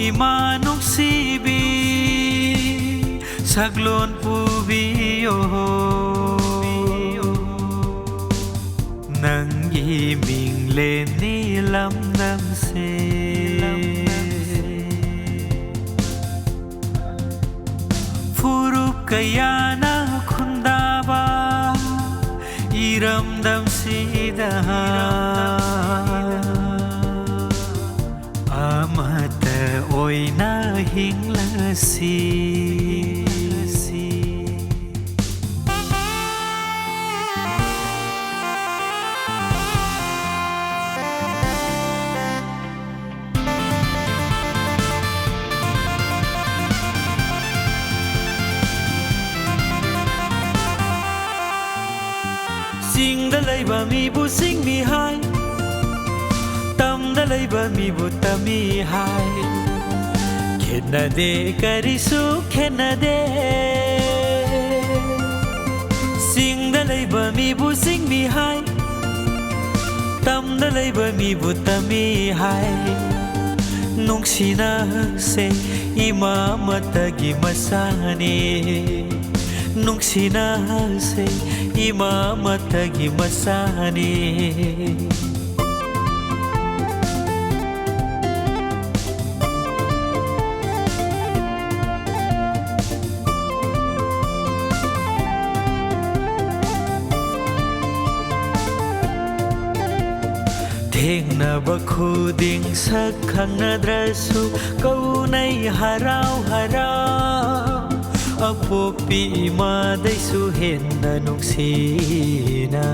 ima nungsibi saglon pubiyo nanggi minglen ni lam namse furup kaya na khundaba iram dam sida amata oina hinglasi Singda leiba mi bu sing mi hai tamda leiba mi bu tami hai khenna de karisu khenna de singda leiba mi bu sing mi hai tamda leiba mi bu tami hai nungsina se ima AMATAGEE MACHANI nungsina se EMA AMATAGEE MACHANI Thengnaba khuding sak khangnadrasu kaunai harau harau apopi imadaisu henna nungsina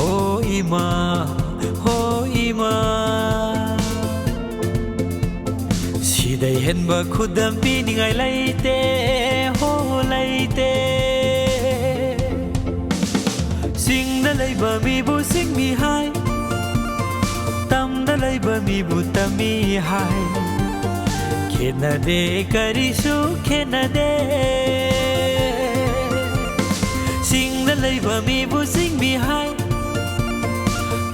oh ima sidai henba khudam piningai laite ho laite singda leiba mi bu sing mi hai tamda leiba mi bu tami hai khenna de karisu khenna de singda leiba mi bu sing mi hai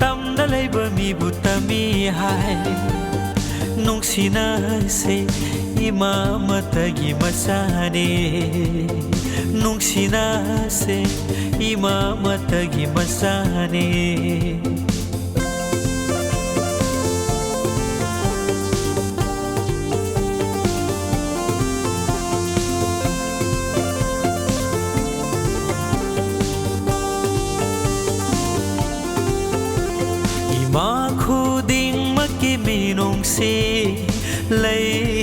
tamda leiba mi bu tami hai nungsina se EMA AMATAGEE MACHANI nungsina se EMA AMATAGEE MACHANI Ma khuding maki minung si lay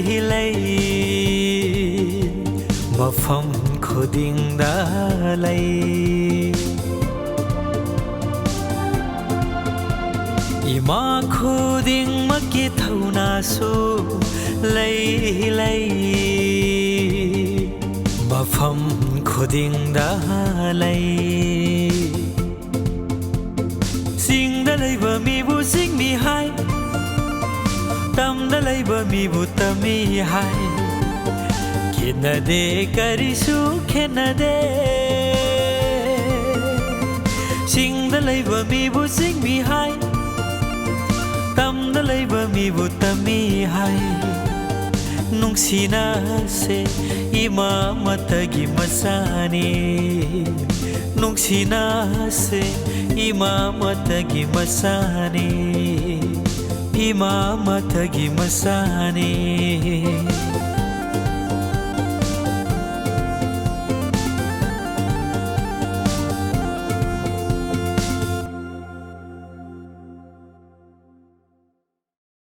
mafam khuding da lay ima khuding maki thouna su lay mafam khuding da lay singda leiba mi bu sing mi hai tamda leiba mi bu tami hai khenna de karisu khenna de singda leiba mi bu sing mi hai tamda leiba mi bu tami hai nungsina se EMA AMATAGEE MACHANI nungsina se EMA AMATAGEE MACHANI EMA AMATAGEE MACHANI